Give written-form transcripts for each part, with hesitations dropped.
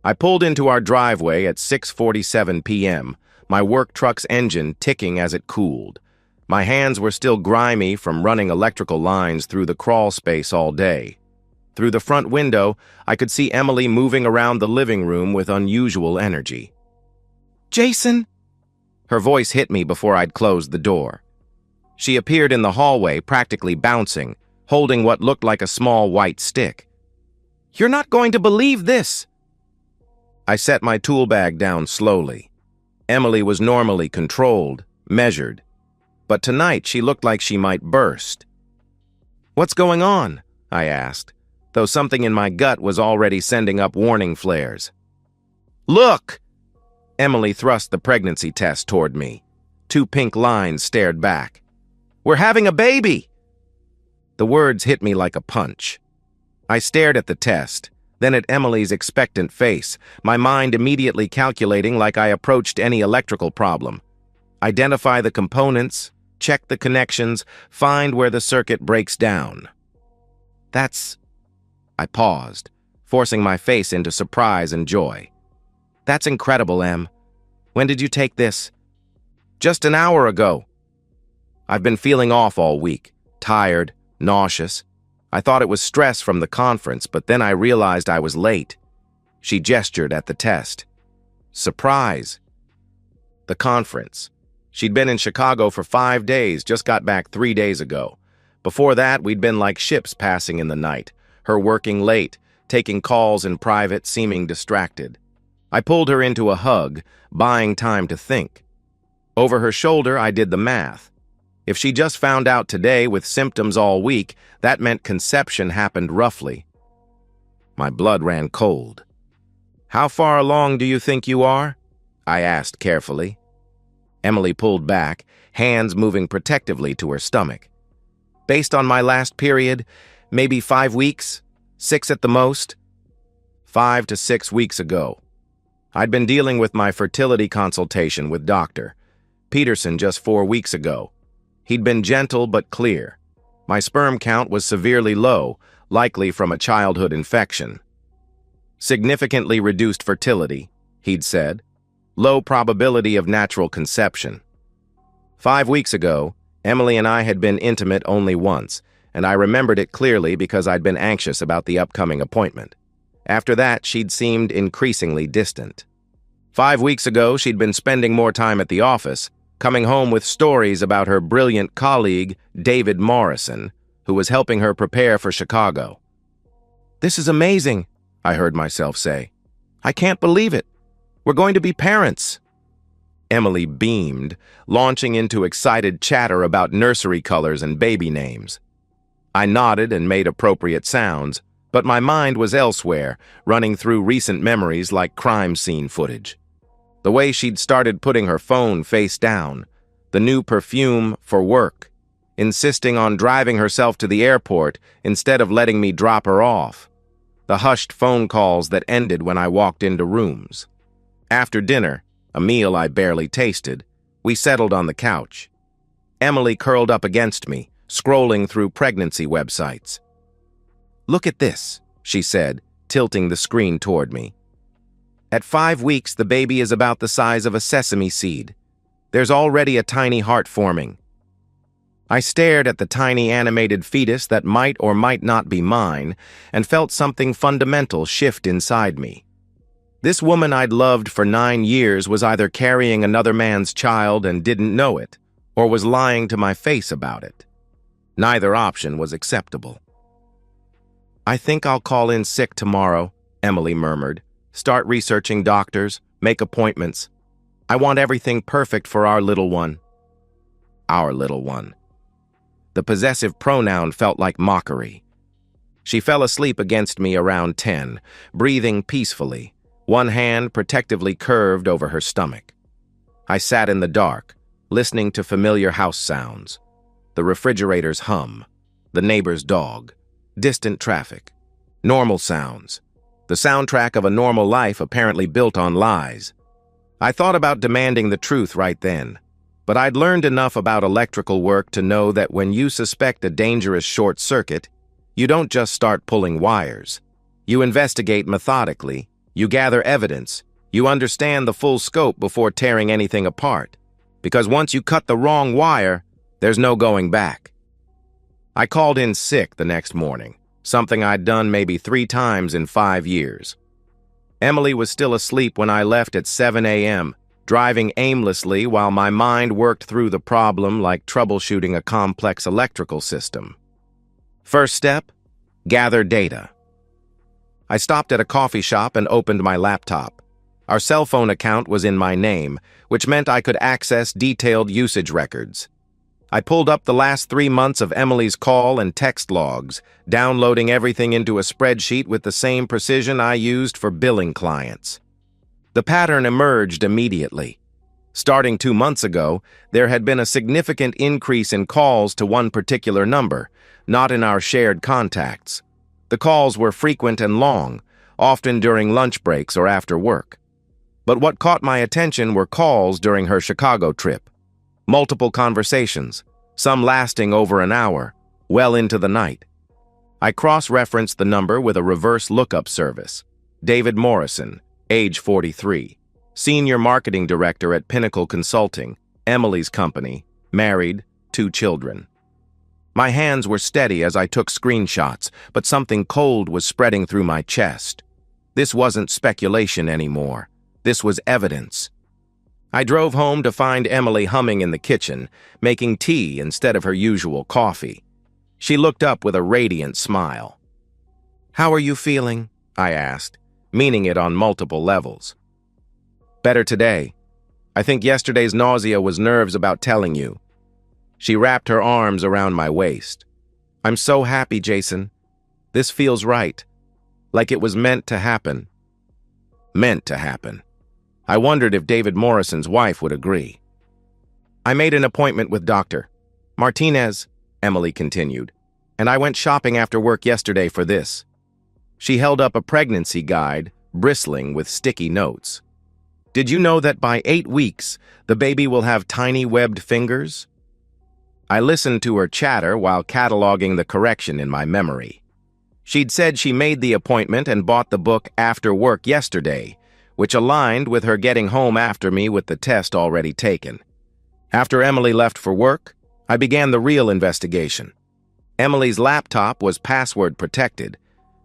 I pulled into our driveway at 6:47 p.m., my work truck's engine ticking as it cooled. My hands were still grimy from running electrical lines through the crawl space all day. Through the front window, I could see Emily moving around the living room with unusual energy. "Jason!" Her voice hit me before I'd closed the door. She appeared in the hallway, practically bouncing, holding what looked like a small white stick. "You're not going to believe this!" I set my tool bag down slowly. Emily was normally controlled, measured, but tonight she looked like she might burst. "What's going on?" I asked, though something in my gut was already sending up warning flares. "Look!" Emily thrust the pregnancy test toward me. 2 pink lines stared back. "We're having a baby!" The words hit me like a punch. I stared at the test, then at Emily's expectant face, my mind immediately calculating like I approached any electrical problem. Identify the components, check the connections, find where the circuit breaks down. I paused, forcing my face into surprise and joy. "That's incredible, Em. When did you take this?" "Just an hour ago." I've been feeling off all week, tired, nauseous. I thought it was stress from the conference, but then I realized I was late. She gestured at the test. "Surprise." The conference. She'd been in Chicago for 5 days, just got back 3 days ago. Before that, we'd been like ships passing in the night, her working late, taking calls in private, seeming distracted. I pulled her into a hug, buying time to think. Over her shoulder, I did the math. If she just found out today with symptoms all week, that meant conception happened roughly. My blood ran cold. "How far along do you think you are?" I asked carefully. Emily pulled back, hands moving protectively to her stomach. "Based on my last period, maybe 5 weeks, 6 at the most." 5 to 6 weeks ago. I'd been dealing with my fertility consultation with Dr. Peterson just 4 weeks ago. He'd been gentle but clear. My sperm count was severely low, likely from a childhood infection. "Significantly reduced fertility," he'd said. "Low probability of natural conception." 5 weeks ago, Emily and I had been intimate only once, and I remembered it clearly because I'd been anxious about the upcoming appointment. After that, she'd seemed increasingly distant. 5 weeks ago, she'd been spending more time at the office, coming home with stories about her brilliant colleague, David Morrison, who was helping her prepare for Chicago. "This is amazing," I heard myself say. "I can't believe it. We're going to be parents." Emily beamed, launching into excited chatter about nursery colors and baby names. I nodded and made appropriate sounds, but my mind was elsewhere, running through recent memories like crime scene footage. The way she'd started putting her phone face down, the new perfume for work, insisting on driving herself to the airport instead of letting me drop her off, the hushed phone calls that ended when I walked into rooms. After dinner, a meal I barely tasted, we settled on the couch. Emily curled up against me, scrolling through pregnancy websites. "Look at this," she said, tilting the screen toward me. "At 5 weeks, the baby is about the size of a sesame seed. There's already a tiny heart forming." I stared at the tiny animated fetus that might or might not be mine and felt something fundamental shift inside me. This woman I'd loved for 9 years was either carrying another man's child and didn't know it, or was lying to my face about it. Neither option was acceptable. "I think I'll call in sick tomorrow," Emily murmured. "Start researching doctors, make appointments. I want everything perfect for our little one." Our little one. The possessive pronoun felt like mockery. She fell asleep against me around 10, breathing peacefully, one hand protectively curved over her stomach. I sat in the dark, listening to familiar house sounds. The refrigerator's hum, the neighbor's dog, distant traffic, normal sounds. The soundtrack of a normal life apparently built on lies. I thought about demanding the truth right then, but I'd learned enough about electrical work to know that when you suspect a dangerous short circuit, you don't just start pulling wires. You investigate methodically, You gather evidence. You understand the full scope before tearing anything apart. Because once you cut the wrong wire, there's no going back. I called in sick the next morning, something I'd done maybe 3 times in 5 years. Emily was still asleep when I left at 7 a.m., driving aimlessly while my mind worked through the problem like troubleshooting a complex electrical system. First step, gather data. I stopped at a coffee shop and opened my laptop. Our cell phone account was in my name, which meant I could access detailed usage records. I pulled up the last 3 months of Emily's call and text logs, downloading everything into a spreadsheet with the same precision I used for billing clients. The pattern emerged immediately. Starting 2 months ago, there had been a significant increase in calls to one particular number, not in our shared contacts. The calls were frequent and long, often during lunch breaks or after work. But what caught my attention were calls during her Chicago trip. Multiple conversations, some lasting over an hour, well into the night. I cross-referenced the number with a reverse lookup service. David Morrison, age 43, senior marketing director at Pinnacle Consulting, Emily's company, married, 2 children. My hands were steady as I took screenshots, but something cold was spreading through my chest. This wasn't speculation anymore. This was evidence. I drove home to find Emily humming in the kitchen, making tea instead of her usual coffee. She looked up with a radiant smile. "How are you feeling?" I asked, meaning it on multiple levels. "Better today. I think yesterday's nausea was nerves about telling you." She wrapped her arms around my waist. "I'm so happy, Jason. This feels right. Like it was meant to happen." Meant to happen. I wondered if David Morrison's wife would agree. "I made an appointment with Dr. Martinez," Emily continued, "and I went shopping after work yesterday for this." She held up a pregnancy guide, bristling with sticky notes. "Did you know that by 8 weeks, the baby will have tiny webbed fingers?" I listened to her chatter while cataloging the correction in my memory. She'd said she made the appointment and bought the book after work yesterday, which aligned with her getting home after me with the test already taken. After Emily left for work, I began the real investigation. Emily's laptop was password protected,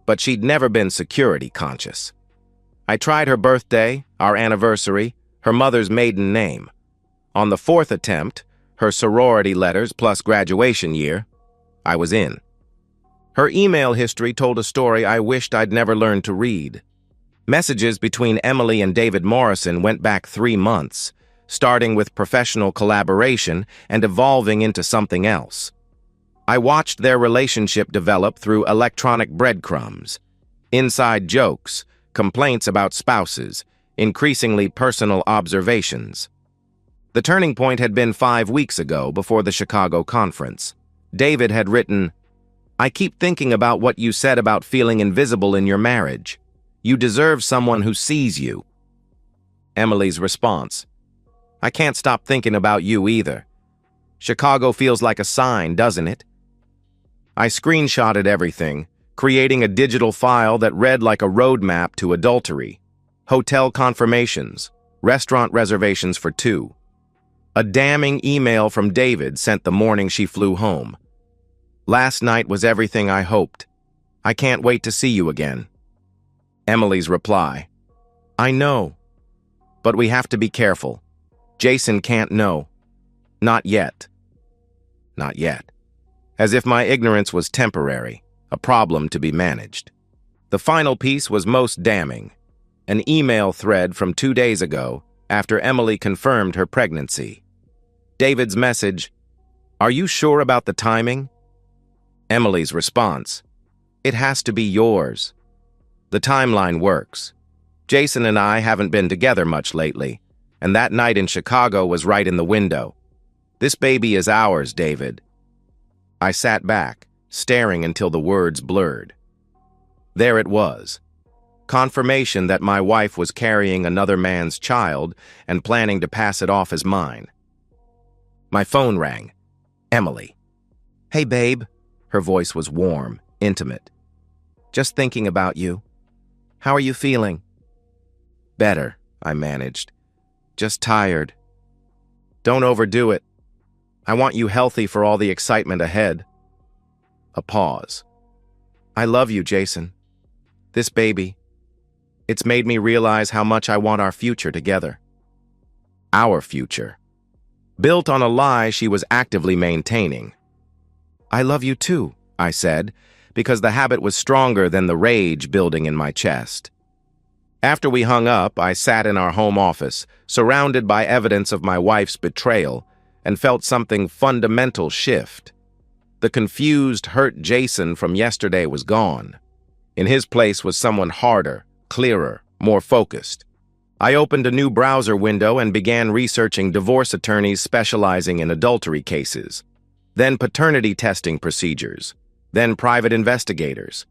but she'd never been security conscious. I tried her birthday, our anniversary, her mother's maiden name. On the 4th attempt, her sorority letters plus graduation year, I was in. Her email history told a story I wished I'd never learned to read. Messages between Emily and David Morrison went back 3 months, starting with professional collaboration and evolving into something else. I watched their relationship develop through electronic breadcrumbs, inside jokes, complaints about spouses, increasingly personal observations. The turning point had been 5 weeks ago before the Chicago conference. David had written, "I keep thinking about what you said about feeling invisible in your marriage. You deserve someone who sees you." Emily's response, "I can't stop thinking about you either. Chicago feels like a sign, doesn't it?" I screenshotted everything, creating a digital file that read like a roadmap to adultery. Hotel confirmations, restaurant reservations for 2. A damning email from David sent the morning she flew home. "Last night was everything I hoped. I can't wait to see you again." Emily's reply, "I know, but we have to be careful. Jason can't know. Not yet." Not yet. As if my ignorance was temporary, a problem to be managed. The final piece was most damning. An email thread from 2 days ago, after Emily confirmed her pregnancy. David's message, "Are you sure about the timing?" Emily's response, "It has to be yours." The timeline works. Jason and I haven't been together much lately, and that night in Chicago was right in the window. "This baby is ours, David." I sat back, staring until the words blurred. There it was. Confirmation that my wife was carrying another man's child and planning to pass it off as mine. My phone rang. Emily. "Hey, babe." Her voice was warm, intimate. "Just thinking about you. How are you feeling?" Better, I managed. Just tired. Don't overdo it. I want you healthy for all the excitement ahead. A pause. I love you, Jason. This baby. It's made me realize how much I want our future together. Our future. Built on a lie she was actively maintaining. I love you too, I said, because the habit was stronger than the rage building in my chest. After we hung up, I sat in our home office, surrounded by evidence of my wife's betrayal, and felt something fundamental shift. The confused, hurt Jason from yesterday was gone. In his place was someone harder, clearer, more focused. I opened a new browser window and began researching divorce attorneys specializing in adultery cases, then paternity testing procedures, then private investigators.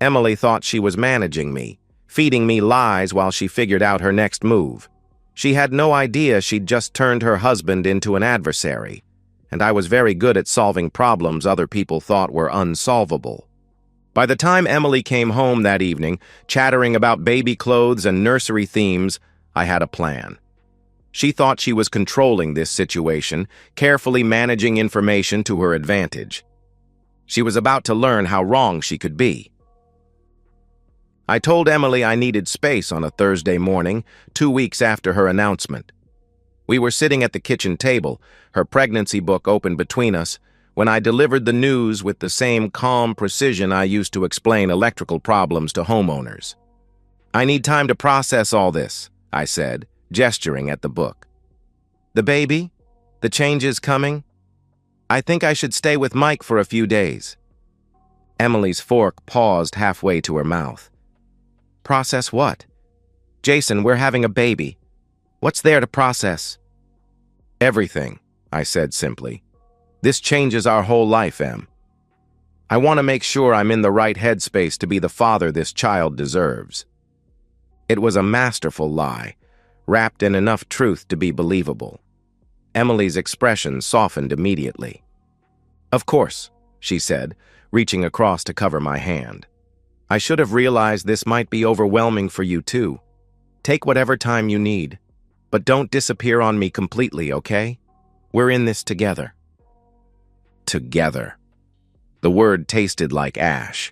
Emily thought she was managing me, feeding me lies while she figured out her next move. She had no idea she'd just turned her husband into an adversary, and I was very good at solving problems other people thought were unsolvable. By the time Emily came home that evening, chattering about baby clothes and nursery themes, I had a plan. She thought she was controlling this situation, carefully managing information to her advantage. She was about to learn how wrong she could be. I told Emily I needed space on a Thursday morning, 2 weeks after her announcement. We were sitting at the kitchen table, her pregnancy book open between us, when I delivered the news with the same calm precision I used to explain electrical problems to homeowners. I need time to process all this, I said, gesturing at the book. The baby? The changes coming? I think I should stay with Mike for a few days. Emily's fork paused halfway to her mouth. Process what? Jason, we're having a baby. What's there to process? Everything, I said simply. This changes our whole life, Em. I want to make sure I'm in the right headspace to be the father this child deserves. It was a masterful lie, wrapped in enough truth to be believable. Emily's expression softened immediately. Of course, she said, reaching across to cover my hand. I should have realized this might be overwhelming for you too. Take whatever time you need, but don't disappear on me completely, okay? We're in this together. Together. The word tasted like ash.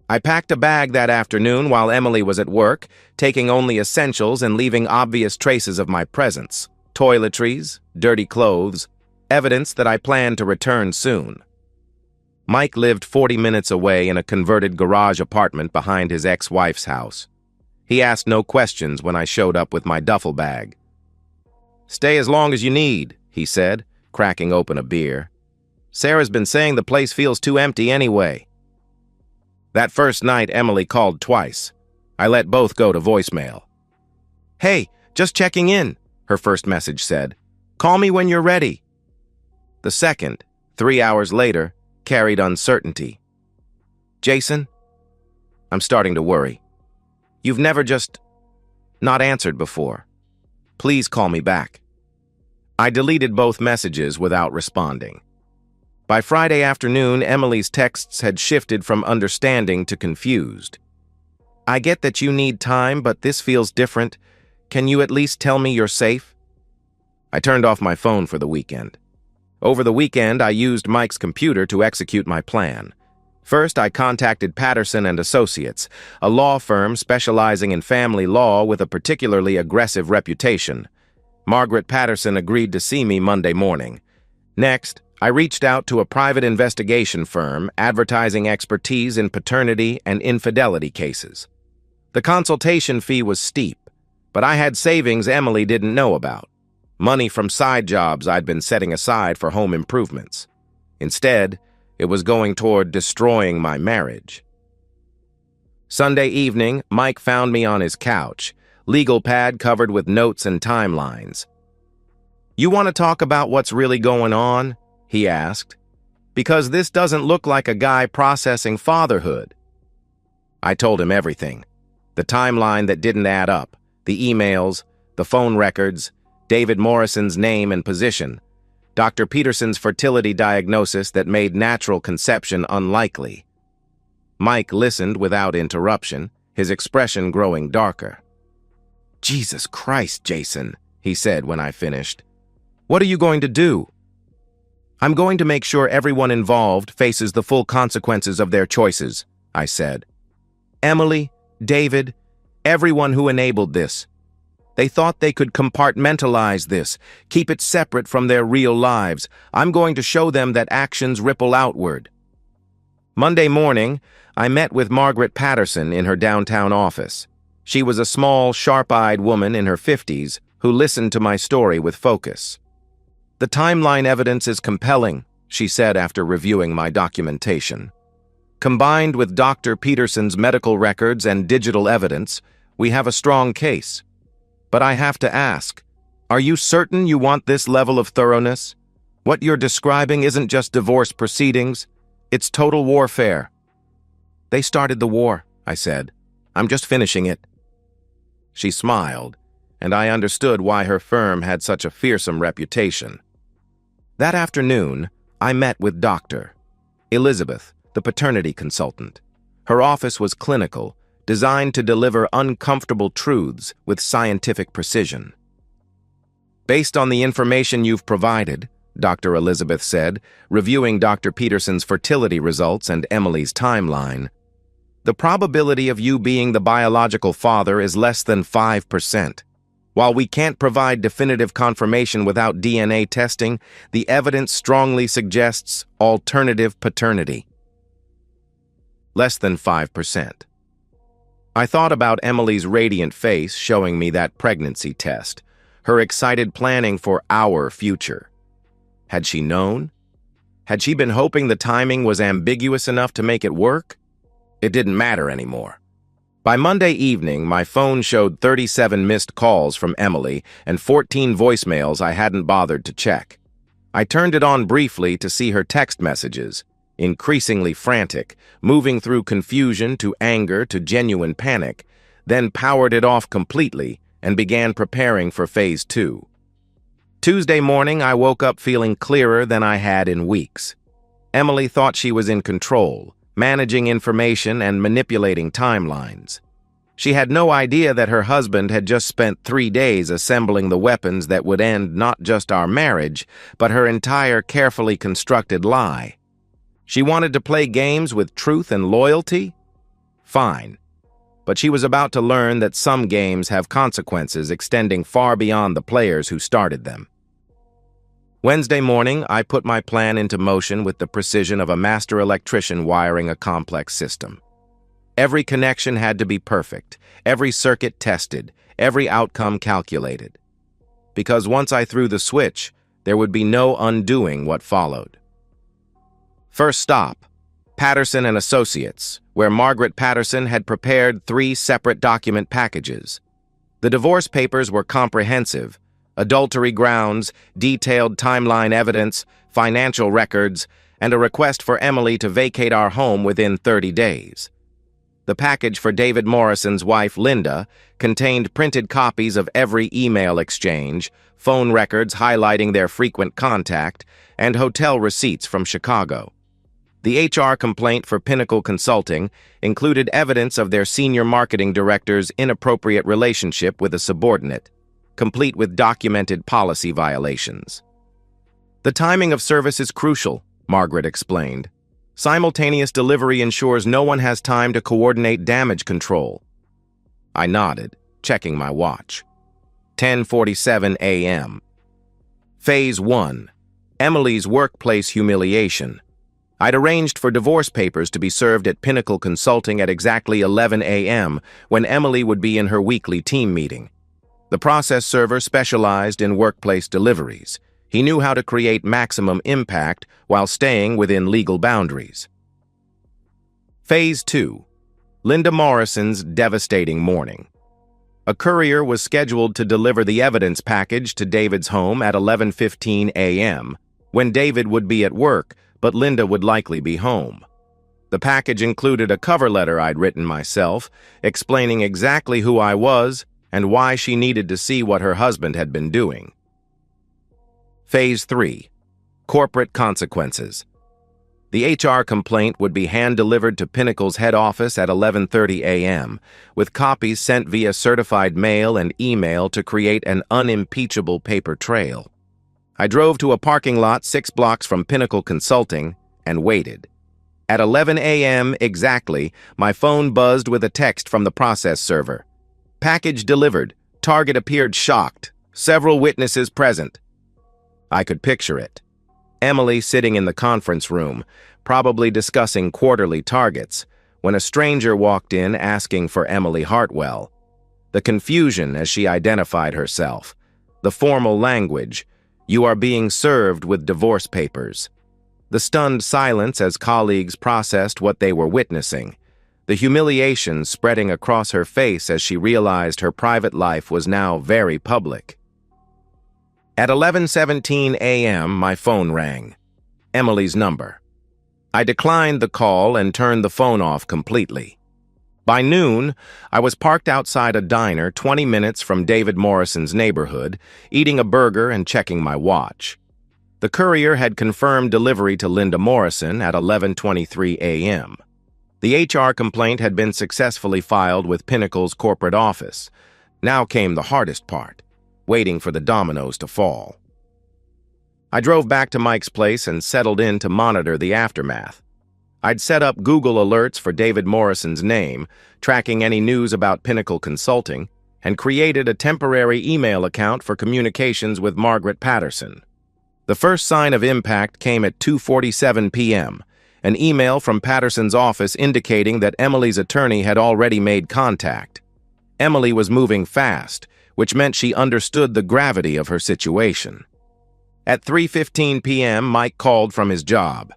I packed a bag that afternoon while Emily was at work, taking only essentials and leaving obvious traces of my presence. Toiletries, dirty clothes, evidence that I planned to return soon. Mike lived 40 minutes away in a converted garage apartment behind his ex-wife's house. He asked no questions when I showed up with my duffel bag. Stay as long as you need, he said, cracking open a beer. Sarah's been saying the place feels too empty anyway. That first night, Emily called twice. I let both go to voicemail. Hey, just checking in, her first message said. Call me when you're ready. The second, 3 hours later, carried uncertainty. Jason? I'm starting to worry. You've never just not answered before. Please call me back. I deleted both messages without responding. By Friday afternoon, Emily's texts had shifted from understanding to confused. I get that you need time, but this feels different. Can you at least tell me you're safe? I turned off my phone for the weekend. Over the weekend, I used Mike's computer to execute my plan. First, I contacted Patterson and Associates, a law firm specializing in family law with a particularly aggressive reputation. Margaret Patterson agreed to see me Monday morning. Next, I reached out to a private investigation firm advertising expertise in paternity and infidelity cases. The consultation fee was steep, but I had savings Emily didn't know about. Money from side jobs I'd been setting aside for home improvements. Instead, it was going toward destroying my marriage. Sunday evening, Mike found me on his couch, legal pad covered with notes and timelines. You want to talk about what's really going on? He asked. Because this doesn't look like a guy processing fatherhood. I told him everything. The timeline that didn't add up, the emails, the phone records, David Morrison's name and position, Dr. Peterson's fertility diagnosis that made natural conception unlikely. Mike listened without interruption, his expression growing darker. Jesus Christ, Jason, he said when I finished. What are you going to do? I'm going to make sure everyone involved faces the full consequences of their choices, I said. Emily, David, everyone who enabled this. They thought they could compartmentalize this, keep it separate from their real lives. I'm going to show them that actions ripple outward. Monday morning, I met with Margaret Patterson in her downtown office. She was a small, sharp-eyed woman in her 50s who listened to my story with focus. The timeline evidence is compelling, she said after reviewing my documentation. Combined with Dr. Peterson's medical records and digital evidence, we have a strong case. But I have to ask, are you certain you want this level of thoroughness? What you're describing isn't just divorce proceedings, it's total warfare. They started the war, I said. I'm just finishing it. She smiled, and I understood why her firm had such a fearsome reputation. That afternoon, I met with Dr. Elizabeth, the paternity consultant. Her office was clinical, designed to deliver uncomfortable truths with scientific precision. Based on the information you've provided, Dr. Elizabeth said, reviewing Dr. Peterson's fertility results and Emily's timeline, the probability of you being the biological father is less than 5%. While we can't provide definitive confirmation without DNA testing, the evidence strongly suggests alternative paternity. Less than 5%. I thought about Emily's radiant face showing me that pregnancy test, her excited planning for our future. Had she known? Had she been hoping the timing was ambiguous enough to make it work? It didn't matter anymore. By Monday evening, my phone showed 37 missed calls from Emily and 14 voicemails I hadn't bothered to check. I turned it on briefly to see her text messages, increasingly frantic, moving through confusion to anger to genuine panic, then powered it off completely and began preparing for Phase 2. Tuesday morning, I woke up feeling clearer than I had in weeks. Emily thought she was in control, managing information and manipulating timelines. She had no idea that her husband had just spent 3 days assembling the weapons that would end not just our marriage, but her entire carefully constructed lie. She wanted to play games with truth and loyalty? Fine. But she was about to learn that some games have consequences extending far beyond the players who started them. Wednesday morning, I put my plan into motion with the precision of a master electrician wiring a complex system. Every connection had to be perfect, every circuit tested, every outcome calculated. Because once I threw the switch, there would be no undoing what followed. First stop, Patterson and Associates, where Margaret Patterson had prepared 3 separate document packages. The divorce papers were comprehensive: adultery grounds, detailed timeline evidence, financial records, and a request for Emily to vacate our home within 30 days. The package for David Morrison's wife, Linda, contained printed copies of every email exchange, phone records highlighting their frequent contact, and hotel receipts from Chicago. The HR complaint for Pinnacle Consulting included evidence of their senior marketing director's inappropriate relationship with a subordinate, complete with documented policy violations. The timing of service is crucial, Margaret explained. Simultaneous delivery ensures no one has time to coordinate damage control. I nodded, checking my watch. 10:47 a.m. Phase 1. Emily's workplace humiliation. I'd arranged for divorce papers to be served at Pinnacle Consulting at exactly 11 a.m. when Emily would be in her weekly team meeting. The process server specialized in workplace deliveries. He knew how to create maximum impact while staying within legal boundaries. Phase 2. Linda Morrison's devastating morning. A courier was scheduled to deliver the evidence package to David's home at 11:15 a.m., when David would be at work, but Linda would likely be home. The package included a cover letter I'd written myself, explaining exactly who I was and why she needed to see what her husband had been doing. Phase 3. Corporate consequences. The HR complaint would be hand-delivered to Pinnacle's head office at 11:30 a.m., with copies sent via certified mail and email to create an unimpeachable paper trail. I drove to a parking lot 6 blocks from Pinnacle Consulting and waited. At 11 a.m. exactly, my phone buzzed with a text from the process server. Package delivered. Target appeared shocked. Several witnesses present. I could picture it. Emily sitting in the conference room, probably discussing quarterly targets, when a stranger walked in asking for Emily Hartwell. The confusion as she identified herself. The formal language. You are being served with divorce papers. The stunned silence as colleagues processed what they were witnessing. The humiliation spreading across her face as she realized her private life was now very public. At 11:17 a.m., my phone rang. Emily's number. I declined the call and turned the phone off completely. By noon, I was parked outside a diner 20 minutes from David Morrison's neighborhood, eating a burger and checking my watch. The courier had confirmed delivery to Linda Morrison at 11:23 a.m. The HR complaint had been successfully filed with Pinnacle's corporate office. Now came the hardest part. Waiting for the dominoes to fall. I drove back to Mike's place and settled in to monitor the aftermath. I'd set up Google alerts for David Morrison's name, tracking any news about Pinnacle Consulting, and created a temporary email account for communications with Margaret Patterson. The first sign of impact came at 2:47 p.m., an email from Patterson's office indicating that Emily's attorney had already made contact. Emily was moving fast, which meant she understood the gravity of her situation. At 3:15 p.m., Mike called from his job.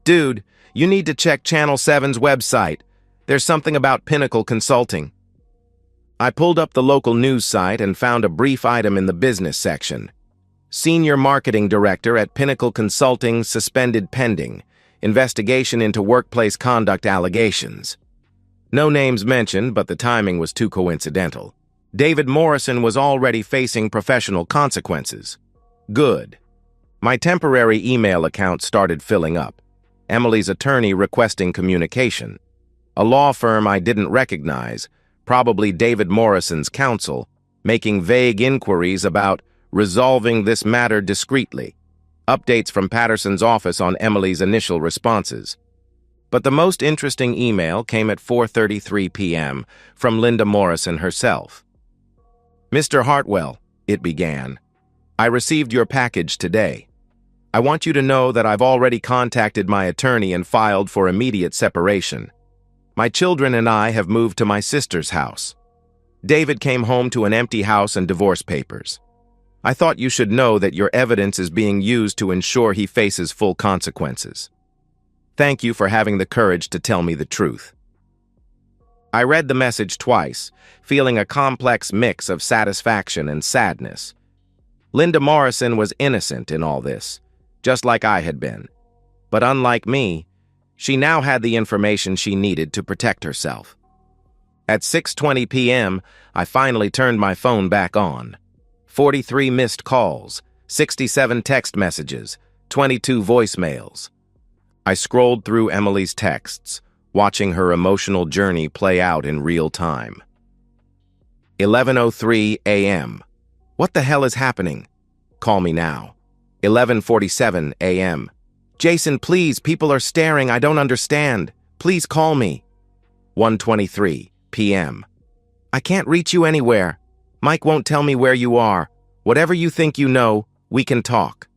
"Dude, you need to check Channel 7's website. There's something about Pinnacle Consulting." I pulled up the local news site and found a brief item in the business section. Senior Marketing Director at Pinnacle Consulting suspended pending. Investigation into workplace conduct allegations. No names mentioned, but the timing was too coincidental. David Morrison was already facing professional consequences. Good. My temporary email account started filling up. Emily's attorney requesting communication. A law firm I didn't recognize, probably David Morrison's counsel, making vague inquiries about resolving this matter discreetly. Updates from Patterson's office on Emily's initial responses. But the most interesting email came at 4:33 p.m. from Linda Morrison herself. "Mr. Hartwell," it began, "I received your package today. I want you to know that I've already contacted my attorney and filed for immediate separation. My children and I have moved to my sister's house. David came home to an empty house and divorce papers. I thought you should know that your evidence is being used to ensure he faces full consequences. Thank you for having the courage to tell me the truth." I read the message twice, feeling a complex mix of satisfaction and sadness. Linda Morrison was innocent in all this, just like I had been. But unlike me, she now had the information she needed to protect herself. At 6:20 p.m., I finally turned my phone back on. 43 missed calls, 67 text messages, 22 voicemails. I scrolled through Emily's texts, watching her emotional journey play out in real time. 11:03 a.m. What the hell is happening? Call me now. 11:47 a.m. Jason, please, people are staring, I don't understand. Please call me. 1:23 p.m. I can't reach you anywhere. Mike won't tell me where you are. Whatever you think you know, we can talk.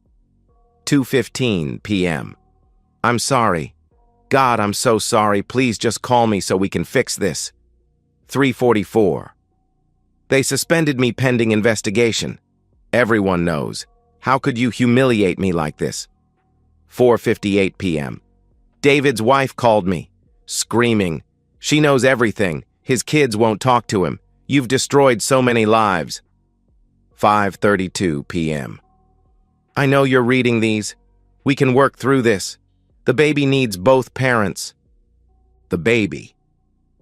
2:15 p.m. I'm sorry. God, I'm so sorry. Please just call me so we can fix this. 3:44. They suspended me pending investigation. Everyone knows. How could you humiliate me like this? 4:58 p.m. David's wife called me, screaming. She knows everything. His kids won't talk to him. You've destroyed so many lives. 5:32 p.m. I know you're reading these. We can work through this. The baby needs both parents. The baby.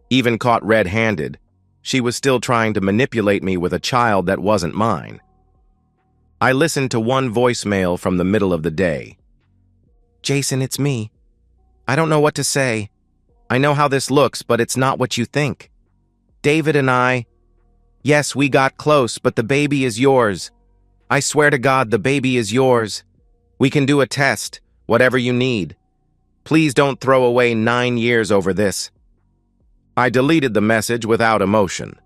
Even caught red-handed, she was still trying to manipulate me with a child that wasn't mine. I listened to one voicemail from the middle of the day. Jason, it's me. I don't know what to say. I know how this looks, but it's not what you think. David and I, yes, we got close, but the baby is yours. I swear to God, the baby is yours. We can do a test, whatever you need. Please don't throw away 9 years over this. I deleted the message without emotion.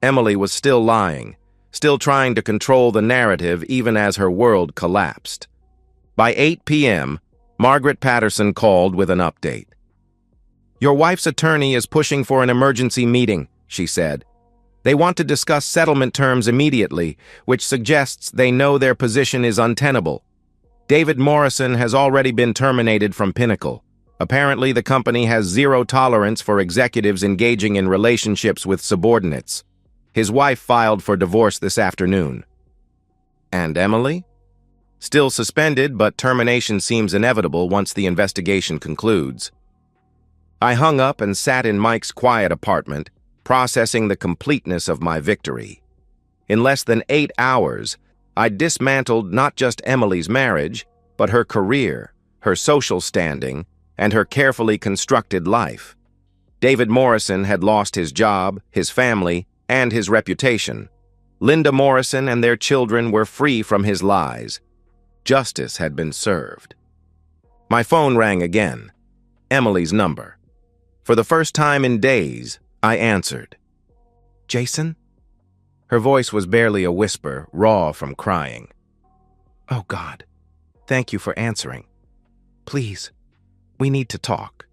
Emily was still lying, still trying to control the narrative even as her world collapsed. By 8 p.m., Margaret Patterson called with an update. Your wife's attorney is pushing for an emergency meeting, she said. They want to discuss settlement terms immediately, which suggests they know their position is untenable. David Morrison has already been terminated from Pinnacle. Apparently, the company has zero tolerance for executives engaging in relationships with subordinates. His wife filed for divorce this afternoon. And Emily? Still suspended, but termination seems inevitable once the investigation concludes. I hung up and sat in Mike's quiet apartment, processing the completeness of my victory. In less than 8 hours, I dismantled not just Emily's marriage, but her career, her social standing, and her carefully constructed life. David Morrison had lost his job, his family, and his reputation. Linda Morrison and their children were free from his lies. Justice had been served. My phone rang again. Emily's number. For the first time in days, I answered. Jason? Her voice was barely a whisper, raw from crying. Oh, God. Thank you for answering. Please, we need to talk.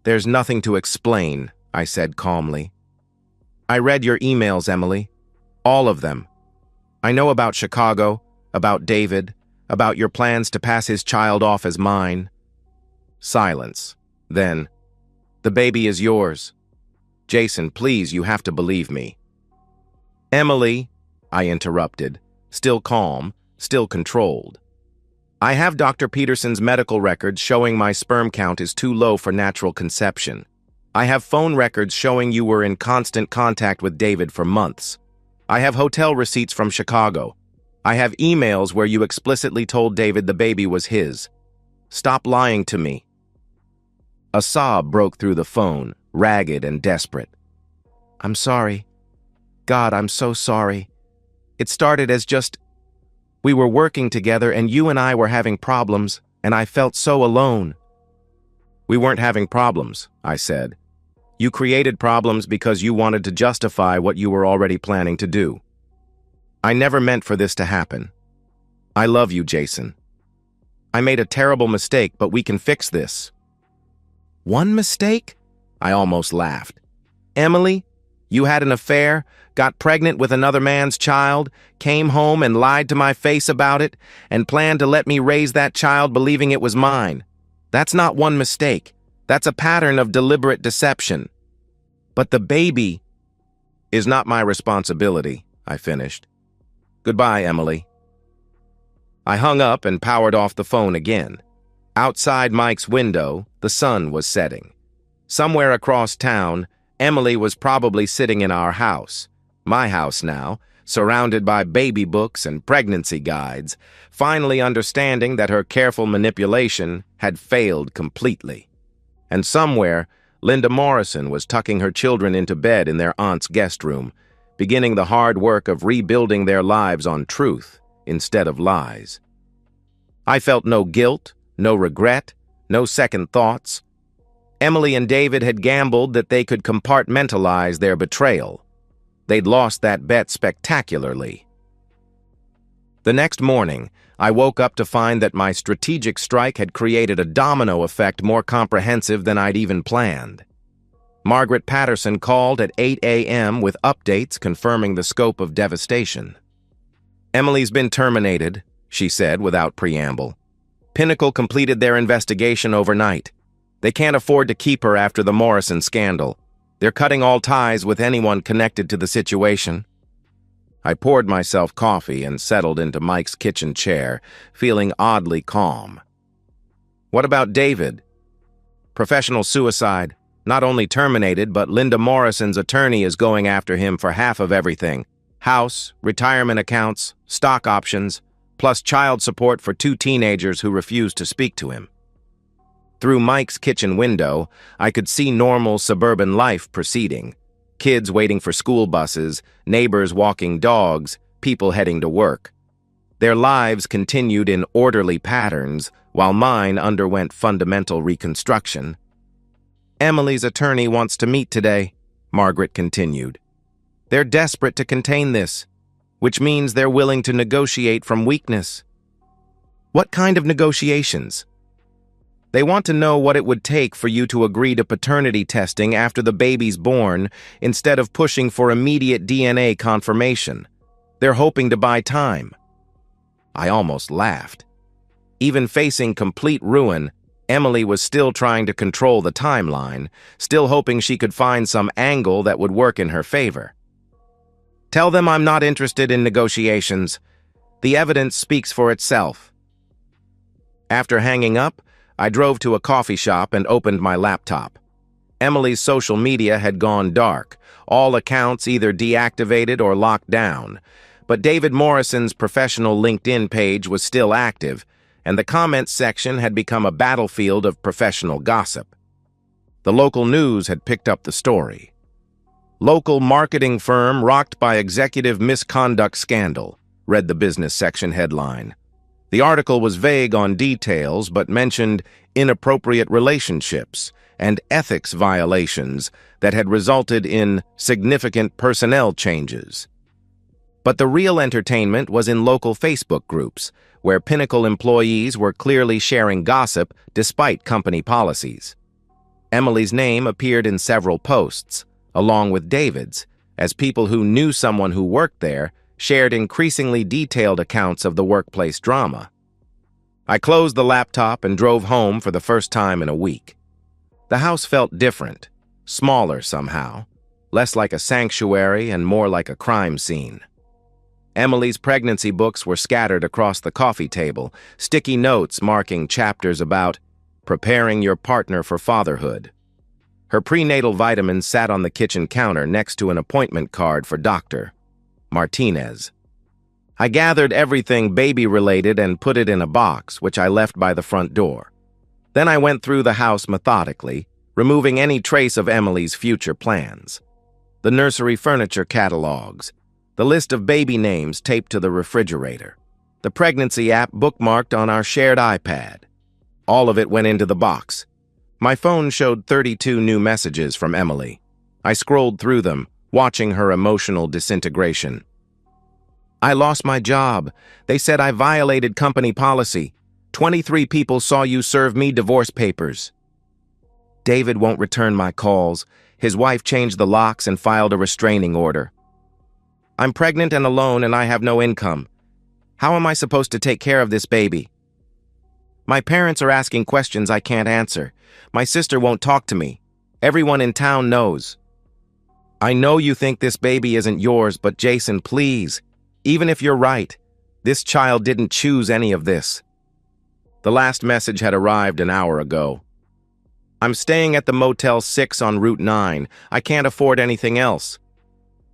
There's nothing to explain, I said calmly. I read your emails, Emily. All of them. I know about Chicago, about David, about your plans to pass his child off as mine. Silence. Then, the baby is yours. Jason, please, you have to believe me. Emily, I interrupted, still calm, still controlled. I have Dr. Peterson's medical records showing my sperm count is too low for natural conception. I have phone records showing you were in constant contact with David for months. I have hotel receipts from Chicago. I have emails where you explicitly told David the baby was his. Stop lying to me. A sob broke through the phone, ragged and desperate. I'm sorry. God, I'm so sorry. It started as just... We were working together and you and I were having problems, and I felt so alone. We weren't having problems, I said. You created problems because you wanted to justify what you were already planning to do. I never meant for this to happen. I love you, Jason. I made a terrible mistake, but we can fix this. One mistake? I almost laughed. Emily, you had an affair, got pregnant with another man's child, came home and lied to my face about it, and planned to let me raise that child believing it was mine. That's not one mistake. That's a pattern of deliberate deception. But the baby is not my responsibility, I finished. Goodbye, Emily. I hung up and powered off the phone again. Outside Mike's window, the sun was setting. Somewhere across town, Emily was probably sitting in our house, my house now, surrounded by baby books and pregnancy guides, finally understanding that her careful manipulation had failed completely. And somewhere, Linda Morrison was tucking her children into bed in their aunt's guest room, beginning the hard work of rebuilding their lives on truth instead of lies. I felt no guilt, no regret, no second thoughts. Emily and David had gambled that they could compartmentalize their betrayal. They'd lost that bet spectacularly. The next morning, I woke up to find that my strategic strike had created a domino effect more comprehensive than I'd even planned. Margaret Patterson called at 8 a.m. with updates confirming the scope of devastation. Emily's been terminated, she said without preamble. Pinnacle completed their investigation overnight. They can't afford to keep her after the Morrison scandal. They're cutting all ties with anyone connected to the situation. I poured myself coffee and settled into Mike's kitchen chair, feeling oddly calm. What about David? Professional suicide. Not only terminated, but Linda Morrison's attorney is going after him for half of everything. House, retirement accounts, stock options, plus child support for 2 teenagers who refuse to speak to him. Through Mike's kitchen window, I could see normal suburban life proceeding. Kids waiting for school buses, neighbors walking dogs, people heading to work. Their lives continued in orderly patterns, while mine underwent fundamental reconstruction. "Emily's attorney wants to meet today," Margaret continued. "They're desperate to contain this, which means they're willing to negotiate from weakness." "What kind of negotiations?" "They want to know what it would take for you to agree to paternity testing after the baby's born instead of pushing for immediate DNA confirmation. They're hoping to buy time." I almost laughed. Even facing complete ruin, Emily was still trying to control the timeline, still hoping she could find some angle that would work in her favor. "Tell them I'm not interested in negotiations. The evidence speaks for itself." After hanging up, I drove to a coffee shop and opened my laptop. Emily's social media had gone dark, all accounts either deactivated or locked down, but David Morrison's professional LinkedIn page was still active, and the comments section had become a battlefield of professional gossip. The local news had picked up the story. "Local marketing firm rocked by executive misconduct scandal," read the business section headline. The article was vague on details but mentioned inappropriate relationships and ethics violations that had resulted in significant personnel changes. But the real entertainment was in local Facebook groups, where Pinnacle employees were clearly sharing gossip despite company policies. Emily's name appeared in several posts, along with David's, as people who knew someone who worked there shared increasingly detailed accounts of the workplace drama. I closed the laptop and drove home for the first time in a week. The house felt different, smaller somehow, less like a sanctuary and more like a crime scene. Emily's pregnancy books were scattered across the coffee table, sticky notes marking chapters about preparing your partner for fatherhood. Her prenatal vitamins sat on the kitchen counter next to an appointment card for Dr. Martinez. I gathered everything baby-related and put it in a box, which I left by the front door. Then I went through the house methodically, removing any trace of Emily's future plans. The nursery furniture catalogs, the list of baby names taped to the refrigerator, the pregnancy app bookmarked on our shared iPad. All of it went into the box. My phone showed 32 new messages from Emily. I scrolled through them, watching her emotional disintegration. "I lost my job. They said I violated company policy. 23 people saw you serve me divorce papers. David won't return my calls. His wife changed the locks and filed a restraining order. I'm pregnant and alone and I have no income. How am I supposed to take care of this baby? My parents are asking questions I can't answer. My sister won't talk to me. Everyone in town knows. I know you think this baby isn't yours, but Jason, please, even if you're right, this child didn't choose any of this." The last message had arrived an hour ago. "I'm staying at the Motel 6 on Route 9. I can't afford anything else.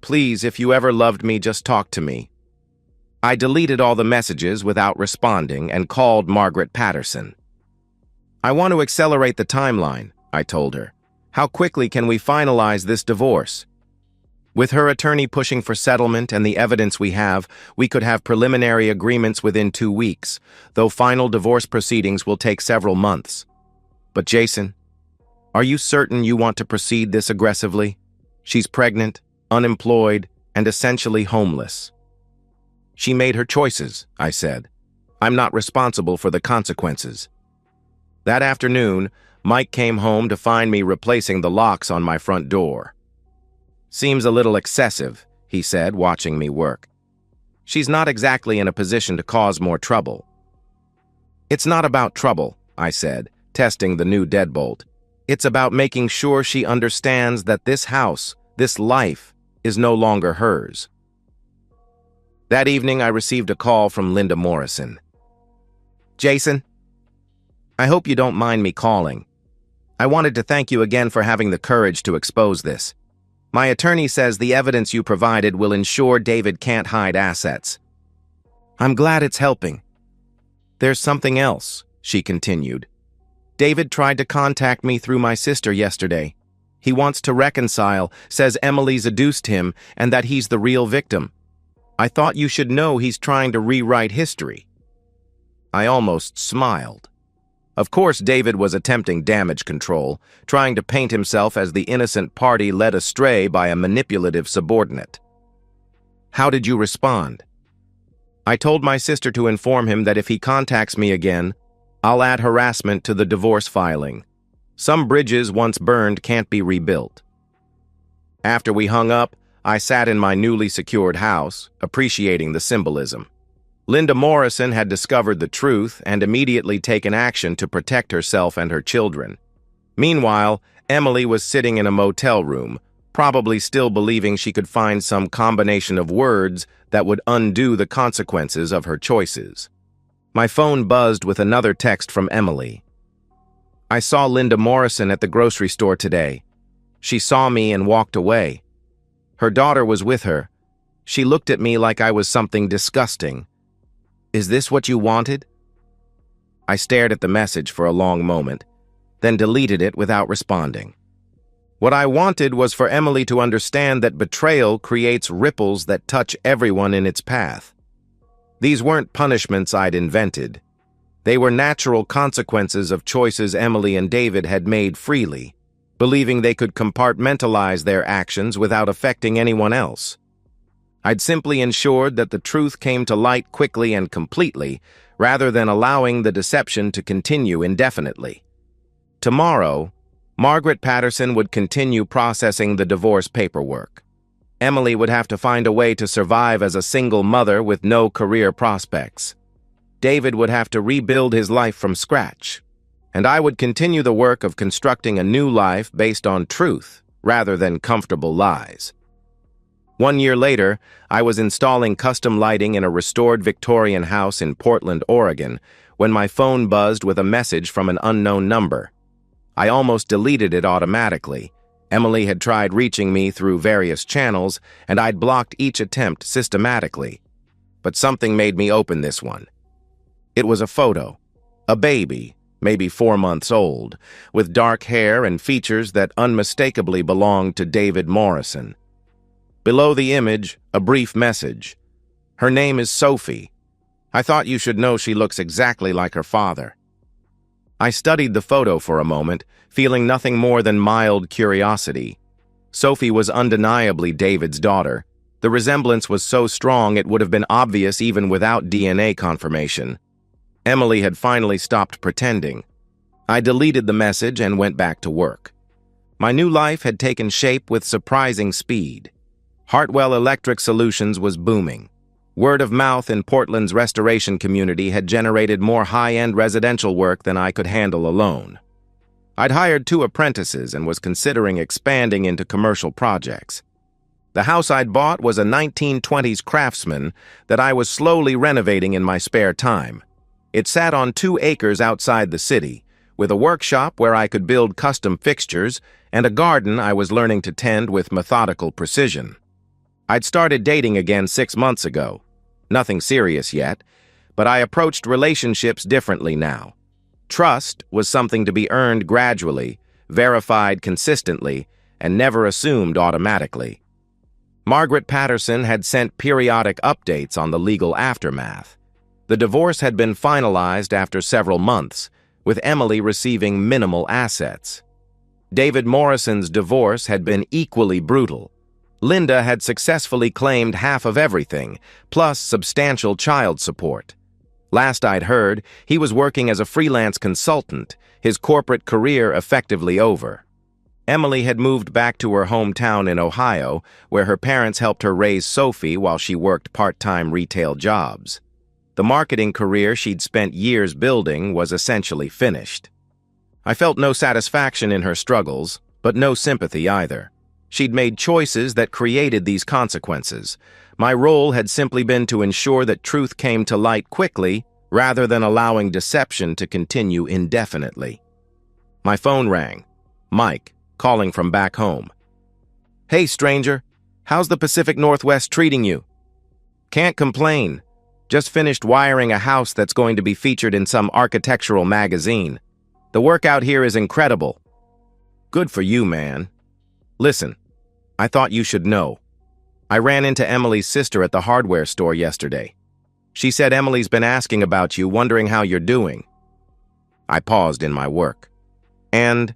Please, if you ever loved me, just talk to me." I deleted all the messages without responding and called Margaret Patterson. "I want to accelerate the timeline," I told her. "How quickly can we finalize this divorce?" With her attorney pushing for settlement and the evidence we have, we could have preliminary agreements within 2 weeks, though final divorce proceedings will take several months. But Jason, are you certain you want to proceed this aggressively? She's pregnant, unemployed, and essentially homeless. She made her choices, I said. I'm not responsible for the consequences. That afternoon, Mike came home to find me replacing the locks on my front door. Seems a little excessive, he said, watching me work. She's not exactly in a position to cause more trouble. It's not about trouble, I said, testing the new deadbolt. It's about making sure she understands that this house, this life, is no longer hers. That evening, I received a call from Linda Morrison. Jason, I hope you don't mind me calling. I wanted to thank you again for having the courage to expose this. My attorney says the evidence you provided will ensure David can't hide assets. I'm glad it's helping. There's something else, she continued. David tried to contact me through my sister yesterday. He wants to reconcile, says Emily seduced him and that he's the real victim. I thought you should know he's trying to rewrite history. I almost smiled. Of course, David was attempting damage control, trying to paint himself as the innocent party led astray by a manipulative subordinate. How did you respond? I told my sister to inform him that if he contacts me again, I'll add harassment to the divorce filing. Some bridges once burned can't be rebuilt. After we hung up, I sat in my newly secured house, appreciating the symbolism. Linda Morrison had discovered the truth and immediately taken action to protect herself and her children. Meanwhile, Emily was sitting in a motel room, probably still believing she could find some combination of words that would undo the consequences of her choices. My phone buzzed with another text from Emily. I saw Linda Morrison at the grocery store today. She saw me and walked away. Her daughter was with her. She looked at me like I was something disgusting. Is this what you wanted? I stared at the message for a long moment, then deleted it without responding. What I wanted was for Emily to understand that betrayal creates ripples that touch everyone in its path. These weren't punishments I'd invented. They were natural consequences of choices Emily and David had made freely, believing they could compartmentalize their actions without affecting anyone else. I'd simply ensured that the truth came to light quickly and completely, rather than allowing the deception to continue indefinitely. Tomorrow, Margaret Patterson would continue processing the divorce paperwork. Emily would have to find a way to survive as a single mother with no career prospects. David would have to rebuild his life from scratch. And I would continue the work of constructing a new life based on truth, rather than comfortable lies. 1 year later, I was installing custom lighting in a restored Victorian house in Portland, Oregon, when my phone buzzed with a message from an unknown number. I almost deleted it automatically. Emily had tried reaching me through various channels, and I'd blocked each attempt systematically. But something made me open this one. It was a photo. A baby, maybe 4 months old, with dark hair and features that unmistakably belonged to David Morrison. Below the image, a brief message. Her name is Sophie. I thought you should know she looks exactly like her father. I studied the photo for a moment, feeling nothing more than mild curiosity. Sophie was undeniably David's daughter. The resemblance was so strong it would have been obvious even without DNA confirmation. Emily had finally stopped pretending. I deleted the message and went back to work. My new life had taken shape with surprising speed. Hartwell Electric Solutions was booming. Word of mouth in Portland's restoration community had generated more high-end residential work than I could handle alone. I'd hired 2 apprentices and was considering expanding into commercial projects. The house I'd bought was a 1920s Craftsman that I was slowly renovating in my spare time. It sat on 2 acres outside the city, with a workshop where I could build custom fixtures and a garden I was learning to tend with methodical precision. I'd started dating again 6 months ago. Nothing serious yet, but I approached relationships differently now. Trust was something to be earned gradually, verified consistently, and never assumed automatically. Margaret Patterson had sent periodic updates on the legal aftermath. The divorce had been finalized after several months, with Emily receiving minimal assets. David Morrison's divorce had been equally brutal. Linda had successfully claimed half of everything, plus substantial child support. Last I'd heard, he was working as a freelance consultant, his corporate career effectively over. Emily had moved back to her hometown in Ohio, where her parents helped her raise Sophie while she worked part-time retail jobs. The marketing career she'd spent years building was essentially finished. I felt no satisfaction in her struggles, but no sympathy either. She'd made choices that created these consequences. My role had simply been to ensure that truth came to light quickly, rather than allowing deception to continue indefinitely. My phone rang. Mike, calling from back home. Hey, stranger. How's the Pacific Northwest treating you? Can't complain. Just finished wiring a house that's going to be featured in some architectural magazine. The workout here is incredible. Good for you, man. Listen, I thought you should know. I ran into Emily's sister at the hardware store yesterday. She said Emily's been asking about you, wondering how you're doing. I paused in my work. And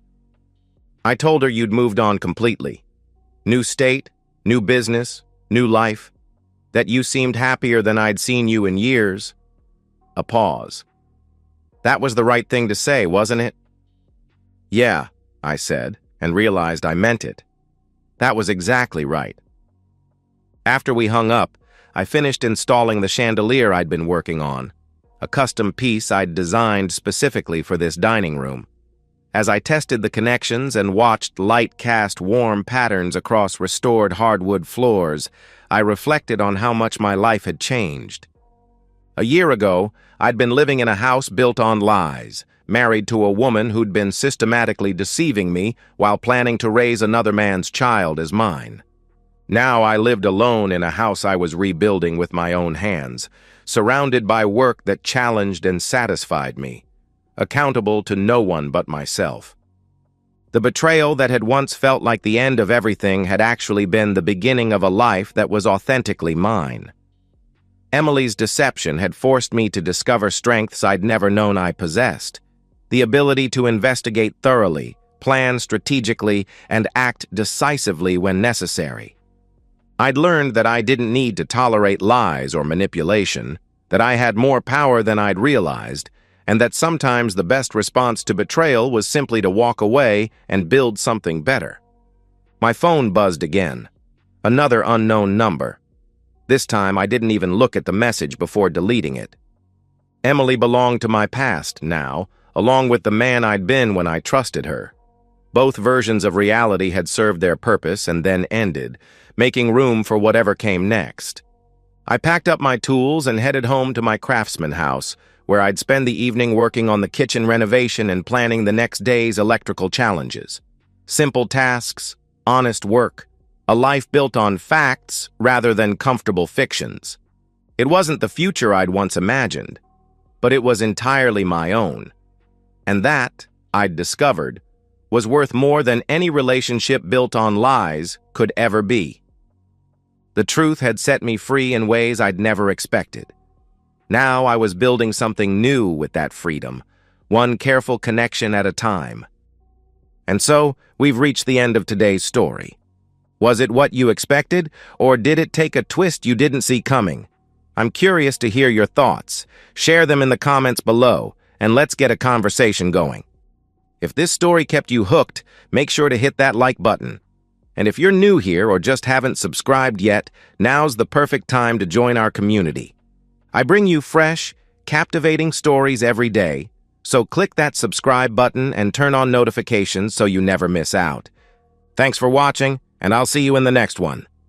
I told her you'd moved on completely. New state, new business, new life. That you seemed happier than I'd seen you in years. A pause. That was the right thing to say, wasn't it? Yeah, I said, and realized I meant it. That was exactly right. After we hung up, I finished installing the chandelier I'd been working on, a custom piece I'd designed specifically for this dining room. As I tested the connections and watched light cast warm patterns across restored hardwood floors, I reflected on how much my life had changed. A year ago, I'd been living in a house built on lies, married to a woman who'd been systematically deceiving me while planning to raise another man's child as mine. Now I lived alone in a house I was rebuilding with my own hands, surrounded by work that challenged and satisfied me, accountable to no one but myself. The betrayal that had once felt like the end of everything had actually been the beginning of a life that was authentically mine. Emily's deception had forced me to discover strengths I'd never known I possessed, the ability to investigate thoroughly, plan strategically, and act decisively when necessary. I'd learned that I didn't need to tolerate lies or manipulation, that I had more power than I'd realized, and that sometimes the best response to betrayal was simply to walk away and build something better. My phone buzzed again. Another unknown number. This time I didn't even look at the message before deleting it. Emily belonged to my past now, along with the man I'd been when I trusted her. Both versions of reality had served their purpose and then ended, making room for whatever came next. I packed up my tools and headed home to my craftsman house, where I'd spend the evening working on the kitchen renovation and planning the next day's electrical challenges. Simple tasks, honest work, a life built on facts rather than comfortable fictions. It wasn't the future I'd once imagined, but it was entirely my own. And that, I'd discovered, was worth more than any relationship built on lies could ever be. The truth had set me free in ways I'd never expected. Now I was building something new with that freedom, one careful connection at a time. And so, we've reached the end of today's story. Was it what you expected, or did it take a twist you didn't see coming? I'm curious to hear your thoughts. Share them in the comments below, and let's get a conversation going. If this story kept you hooked, make sure to hit that like button. And if you're new here or just haven't subscribed yet, now's the perfect time to join our community. I bring you fresh, captivating stories every day, so click that subscribe button and turn on notifications so you never miss out. Thanks for watching, and I'll see you in the next one.